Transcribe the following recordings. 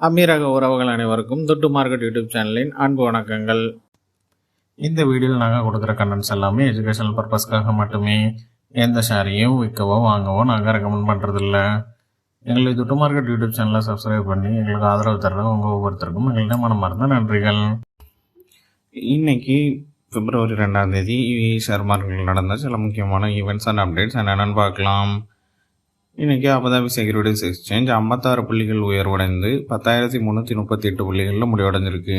அமீரக உறவுகள் அனைவருக்கும் துட்டு மார்க்கெட் யூடியூப் சேனலின் அன்பு வணக்கங்கள். இந்த வீடியோவில் நாங்கள் கொடுக்குற கண்டென்ட்ஸ் எல்லாமே எஜுகேஷனல் பர்பஸ்க்காக மட்டுமே. எந்த ஷேரையும் விற்கவோ வாங்கவோ நாங்கள் ரெக்கமெண்ட் பண்ணுறதில்ல. எங்களை துட்டு மார்க்கெட் யூடியூப் சேனலை சப்ஸ்கிரைப் பண்ணி எங்களுக்கு ஆதரவு தர்றது உங்கள் ஒவ்வொருத்தருக்கும் எங்கள்கிட்ட மனமார்ந்த நன்றிகள். இன்னைக்கு பிப்ரவரி 2ஆம் தேதி ஷேர் மார்க்கெட்டில் நடந்த சில முக்கியமான ஈவெண்ட்ஸ் அண்ட் அப்டேட்ஸ் என்னென்னு பார்க்கலாம். இன்றைக்கி அபுதாபி செக்யூரிட்டிஸ் எக்ஸ்சேஞ்ச் 56 புள்ளிகள் உயர்வடைந்து 10,338 புள்ளிகளில் முடிவடைஞ்சிருக்கு.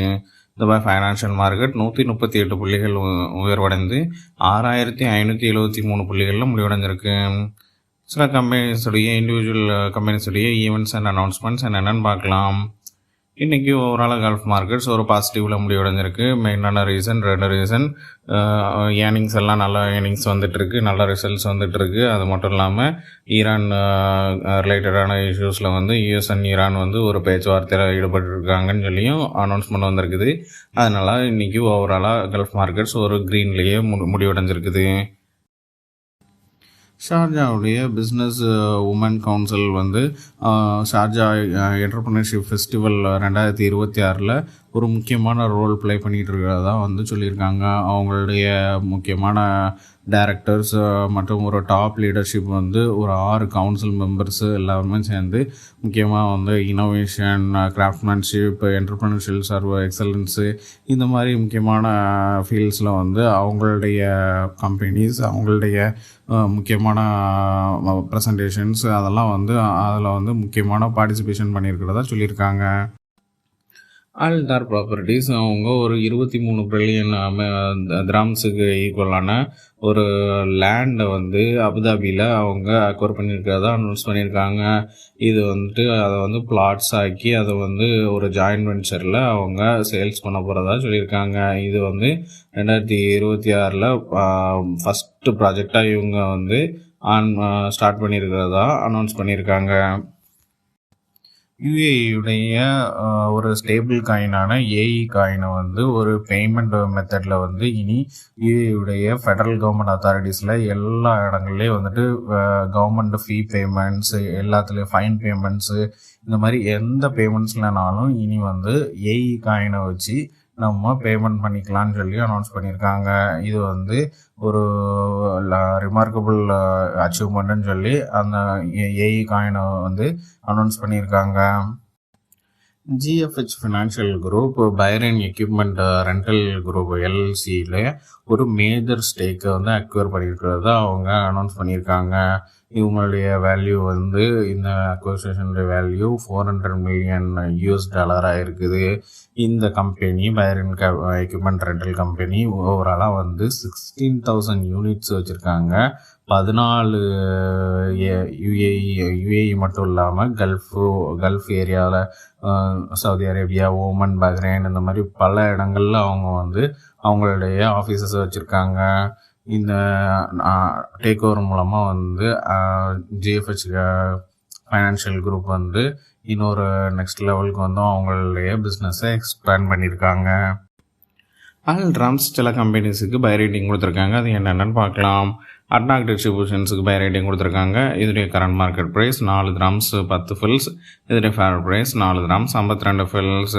துபாய் ஃபைனான்ஷியல் மார்க்கெட் 138 புள்ளிகள் உயர்வடைந்து 6,573 புள்ளிகளில் முடிவடைஞ்சிருக்கு. சில கம்பெனிஸுடைய இண்டிவிஜுவல் கம்பெனிஸுடைய ஈவெண்ட்ஸ் அண்ட் அனௌன்ஸ்மெண்ட்ஸ் என்னென்னு பார்க்கலாம். இன்றைக்கி ஓவராலாக கல்ஃப் மார்க்கெட்ஸ் ஒரு பாசிட்டிவில் முடிவடைஞ்சிருக்கு. மெயினான ரெண்டு ரீசன் ஏர்னிங்ஸ் எல்லாம் நல்ல ஏர்னிங்ஸ் வந்துட்டுருக்கு, நல்ல ரிசல்ட்ஸ் வந்துட்டுருக்கு. அது மட்டும் இல்லாமல் ஈரான் ரிலேட்டடான இஷ்யூஸில் யூஎஸ் அண்ட் ஈரான் ஒரு பேச்சுவார்த்தையில் ஈடுபட்டுருக்காங்கன்னு சொல்லியும் அனௌன்ஸ்மெண்ட் வந்திருக்குது. அதனால் இன்றைக்கி ஓவராலாக கல்ஃப் மார்க்கெட்ஸ் ஒரு க்ரீன்லேயே முடிவடைஞ்சிருக்குது. ஷார்ஜாவுடைய business woman council Sharjah entrepreneurship festival 2026 ஒரு முக்கியமான ரோல் ப்ளே பண்ணிகிட்டு இருக்கிறதா சொல்லியிருக்காங்க. அவங்களுடைய முக்கியமான டைரக்டர்ஸ் மற்றும் ஒரு டாப் லீடர்ஷிப் ஒரு 6 கவுன்சில் மெம்பர்ஸு எல்லாருமே சேர்ந்து முக்கியமாக இனோவேஷன், கிராஃப்ட்மேன்ஷிப், என்டர்பிரினர்ஷிப் எக்ஸலன்ஸு இந்த மாதிரி முக்கியமான ஃபீல்ட்ஸில் அவங்களுடைய கம்பெனிஸ், அவங்களுடைய முக்கியமான ப்ரெசன்டேஷன்ஸ் அதெல்லாம் அதில் முக்கியமான பார்ட்டிசிபேஷன் பண்ணியிருக்கிறதா சொல்லியிருக்காங்க. அல்தார் ப்ராப்பர்ட்டிஸ் அவங்க ஒரு 23 பில்லியன் திராம்ஸுக்கு ஈக்குவலான ஒரு லேண்டை அபுதாபியில் அவங்க அக்வயர் பண்ணியிருக்கிறதா அனௌன்ஸ் பண்ணியிருக்காங்க. இது அதை பிளாட்ஸ் ஆக்கி அதை ஒரு ஜாயின்ட் வெஞ்சரில் அவங்க சேல்ஸ் பண்ண போகிறதா சொல்லியிருக்காங்க. இது 2026 ஃபஸ்ட்டு ப்ராஜெக்டாக இவங்க ஸ்டார்ட் பண்ணியிருக்கிறதா அனௌன்ஸ் பண்ணியிருக்காங்க. யுஏஇயுடைய ஒரு ஸ்டேபிள் காயினான ஏஇ காயினை ஒரு பேமெண்ட் மெத்தடில் இனி யுஏஇயுடைய ஃபெடரல் கவர்மெண்ட் அத்தாரிட்டிஸில் எல்லா இடங்கள்லேயும் கவர்மெண்ட் ஃபீ பேமெண்ட்ஸு, எல்லாத்துலேயும் ஃபைன் பேமெண்ட்ஸு, இந்த மாதிரி எந்த பேமெண்ட்ஸ்லனாலும் இனி ஏஇ காயினை வச்சு நம்ம பேமெண்ட் பண்ணிக்கலான்னு சொல்லி அனௌன்ஸ் பண்ணியிருக்காங்க. இது ஒரு ரிமார்க்கபிள் அச்சீவ்மெண்ட்டுன்னு சொல்லி அந்த ஏஇ காயினை அனௌன்ஸ் பண்ணியிருக்காங்க. GFH financial group Byrne equipment rental group எல்எல்சியில் ஒரு மேஜர் ஸ்டேக்கை அக்வயர் பண்ணியிருக்கிறதா அவங்க அனௌன்ஸ் பண்ணியிருக்காங்க. இவங்களுடைய வேல்யூ இந்த அக்வசிஷனுடைய வேல்யூ $400 மில்லியன் இருக்குது. இந்த கம்பெனி பைரன் எக்யூப்மெண்ட் ரெண்டல் கம்பெனி ஓவராலாக 16,000 யூனிட்ஸ் வச்சுருக்காங்க. 14 யுஏஇ மட்டும் இல்லாமல் கல்ஃப் ஏரியாவில் சவுதி அரேபியா, ஓமன், பஹ்ரைன் இந்த மாதிரி பல இடங்களில் அவங்க அவங்களுடைய ஆஃபீஸஸ் வச்சுருக்காங்க. இந்த டேக் ஓவர் மூலமாக ஜிஎஃப்ஹெச் ஃபைனான்ஷியல் குரூப் இன்னொரு நெக்ஸ்ட் லெவலுக்கு அவங்களுடைய பிஸ்னஸை எக்ஸ்பேண்ட் பண்ணியிருக்காங்க. அல்ட்ராம்ஸ் சில கம்பெனிஸுக்கு பை ரேட்டிங் கொடுத்துருக்காங்க. அது என்னென்னு பார்க்கலாம். அட்னாக் டிஸ்ட்ரிபியூஷன்ஸுக்கு பை ரேட்டிங் கொடுத்துருக்காங்க. இதனுடைய current market price 4 dirhams 10 fils. இதனுடைய fair price 4 dirhams 52 fils.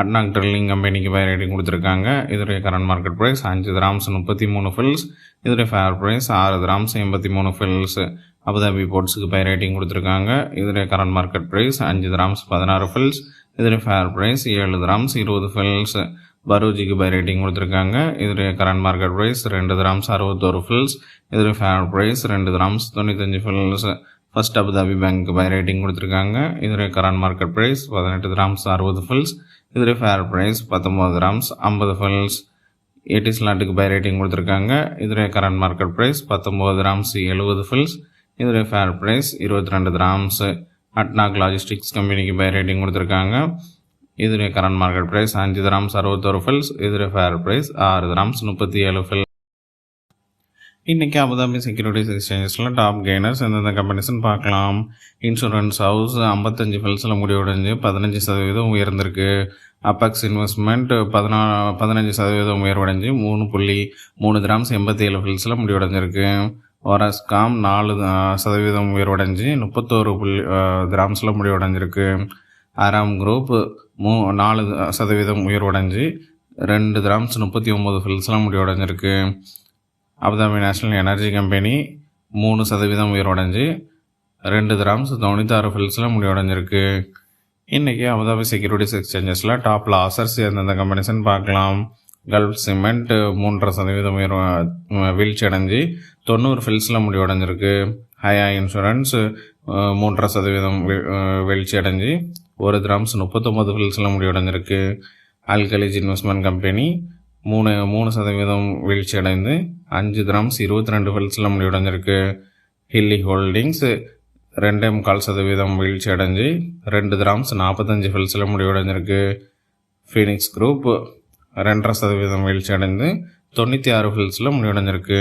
ADNOC drilling கம்பெனிக்கு பை ரேட்டிங் கொடுத்துருக்காங்க. இதனுடைய current market price 5 dirhams 33 fils. இதனுடைய fair price 6 dirhams 83 fils. Abu Dhabi போர்ட்ஸுக்கு பை ரேட்டிங் கொடுத்துருக்காங்க. இதனுடைய current market price 5 dirhams 16 fils. இதனுடைய ஃபேர் ப்ரைஸ் 7 திராம்ஸ் 20 ஃபில்ஸ். பரூஜிக்கு பை ரேட்டிங் கொடுத்துருக்காங்க. இதனுடைய current market price 2 dirhams 61 fils. இதனுடைய fair price 2 dirhams 95 fils. First Abu Dhabi பேங்க்கு பை ரேட்டிங் கொடுத்துருக்காங்க. இதனுடைய current market price 18 dirhams 60 fils. இதனுடைய ஃபேர் ப்ரைஸ் 19 திராம்ஸ் 50 ஃபில்ஸ். ஏடிஸ்லாட்டுக்கு பை ரேட்டிங் கொடுத்துருக்காங்க. இதனுடைய current market price 19 dirhams 70 fils. இதனுடைய fair price 22 dirhams. ADNOC logistics கம்பெனிக்கு பை ரேட்டிங் கொடுத்துருக்காங்க. இதனுடைய current market price 5 dirhams 61 fils. இதனுடைய ஃபேர் ப்ரைஸ் 6 திராம்ஸ் 37 ஃபில்ஸ். இன்றைக்கி அபுதாபி செக்யூரிட்டிஸ் எக்ஸ்சேஞ்சஸில் டாப் கெய்னர்ஸ் எந்தெந்த கம்பெனிஸ்ன்னு பார்க்கலாம். இன்சூரன்ஸ் ஹவுஸ் 55 ஃபில்ஸில் முடிவடைஞ்சு 15% உயர்ந்திருக்கு. அப்பெக்ஸ் இன்வெஸ்ட்மெண்ட் 15% உயர்வடைஞ்சு 3.3 திராம்ஸ் 87 ஃபில்ஸில் முடிவடைஞ்சிருக்கு. ஒராஸ்காம் 4% உயர்வடைஞ்சு 31 கிராம்ஸில் முடிவடைஞ்சிருக்கு. ஆராம் குரூப் 4% உயர்வடைஞ்சு 2 கிராம்ஸ் 39 ஃபில்ஸ்லாம் முடிவடைஞ்சிருக்கு. அபுதாபி நேஷனல் எனர்ஜி கம்பெனி 3% உயர்வடைஞ்சு 2 கிராம்ஸ் 96 ஃபில்ஸ்லாம் முடிவடைஞ்சிருக்கு. இன்றைக்கி அபுதாபி செக்யூரிட்டிஸ் எக்ஸ்சேஞ்சஸில் டாப் லாசர்ஸ் எந்தெந்த கம்பெனிஸ்ன்னு பார்க்கலாம். கல்ஃப் சிமெண்ட் 3% வீழ்ச்சி அடைஞ்சு 90 ஃபில்ஸில் முடிவடைஞ்சிருக்கு. ஹயா இன்சூரன்ஸ் 3% வீழ்ச்சி அடைஞ்சு 1 கிராம்ஸ் 39 ஃபில்ஸில் முடிவடைஞ்சிருக்கு. அல்கலிஜ் இன்வெஸ்ட்மெண்ட் கம்பெனி 3% வீழ்ச்சி அடைந்து 5 கிராம்ஸ் 22 ஃபில்ஸில் முடிவடைஞ்சிருக்கு. ஹில்லி ஹோல்டிங்ஸ் 2.25% வீழ்ச்சி அடைஞ்சு 2 கிராம்ஸ் 45 ஃபில்ஸில் முடிவடைஞ்சிருக்கு. ஃபீனிக்ஸ் குரூப் 2.5% வீழ்ச்சி அடைந்து 96 ஃபில்ஸில் முடிவடைஞ்சிருக்கு.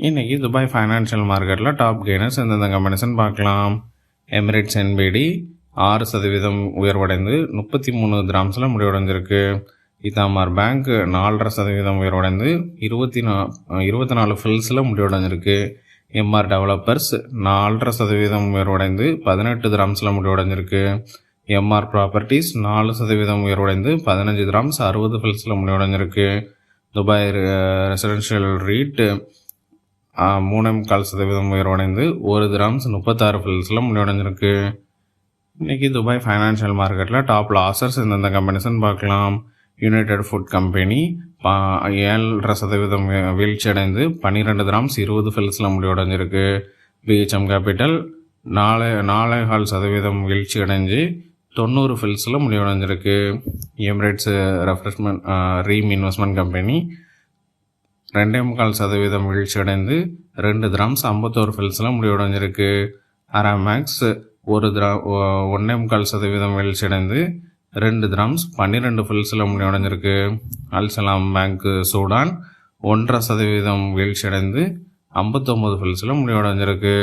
இன்றைக்கி துபாய் ஃபைனான்ஷியல் மார்க்கெட்டில் டாப் கெய்னர்ஸ் எந்தெந்த கம்பெனிஸ்ன்னு பார்க்கலாம். எமிரேட்ஸ் NBD 6% உயர்வடைந்து 33 கிராம்ஸில் முடிவடைஞ்சிருக்கு. இதாமர் பேங்க் 4.5% உயர்வடைந்து 24 ஃபில்ஸில் முடிவடைஞ்சிருக்கு. MR டெவலப்பர்ஸ் 4.5% உயர்வடைந்து 18 கிராம்ஸில் முடிவடைஞ்சிருக்கு. MR ப்ராப்பர்ட்டிஸ் 4% உயர்வடைந்து 15 கிராம்ஸ் 60 ஃபில்ஸில் முடிவடைஞ்சிருக்கு. துபாய் ரெசிடென்ஷியல் ரீட் 3.25% உயர்வடைந்து 1 கிராம்ஸ் 36 ஃபில்ஸில் முடிவடைஞ்சிருக்கு. இன்றைக்கி துபாய் ஃபைனான்ஷியல் மார்க்கெட்டில் டாப் லாசர்ஸ் எந்தெந்த கம்பெனிஸ்ன்னு பார்க்கலாம். யுனைடெட் ஃபுட் கம்பெனி 7.5% வீழ்ச்சி அடைந்து 12 கிராம்ஸ் 20 ஃபில்ஸில் முடிவடைஞ்சிருக்கு. BHM கேபிட்டல் 4.25% வீழ்ச்சி அடைஞ்சு 90 ஃபில்ஸில் முடிவடைஞ்சிருக்கு. எமிரேட்ஸ் ரீம் இன்வெஸ்ட்மெண்ட் கம்பெனி 2.25% வீழ்ச்சி அடைந்து 2 கிராம்ஸ் 51 ஃபில்ஸில் முடிவடைஞ்சிருக்கு. அராமேக்ஸ் 1.25% வீழ்ச்சி அடைந்து 2 கிராம்ஸ் 12 ஃபில்ஸில் முடிவடைஞ்சிருக்கு. அல்சலாம் பேங்க் சூடான் 1.5% வீழ்ச்சி அடைந்து 59 ஃபில்ஸில் முடிவடைஞ்சிருக்கு.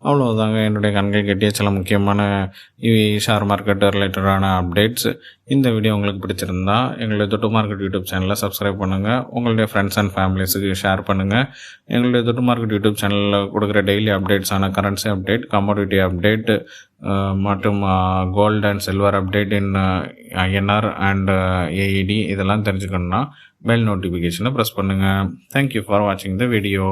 அவ்வளோதாங்க என்னுடைய கண்கள் கட்டிய சில முக்கியமான ஷேர் மார்க்கெட் ரிலேட்டடான அப்டேட்ஸ். இந்த வீடியோ உங்களுக்கு பிடிச்சிருந்தா எங்களுடைய தொட்டு மார்க்கெட் யூடியூப் சேனலை சப்ஸ்கிரைப் பண்ணுங்கள். உங்களுடைய ஃப்ரெண்ட்ஸ் அண்ட் ஃபேமிலிஸுக்கு ஷேர் பண்ணுங்கள். எங்களுடைய தொட்டு மார்க்கெட் யூடியூப் சேனலில் கொடுக்குற டெய்லி அப்டேட்ஸான கரன்சி அப்டேட், கமோடிட்டி அப்டேட் மற்றும் gold and silver update in INR and AED இதெல்லாம் தெரிஞ்சுக்கணுன்னா பெல் நோட்டிஃபிகேஷனை ப்ரெஸ் பண்ணுங்கள். தேங்க்யூ ஃபார் வாட்சிங் த வீடியோ.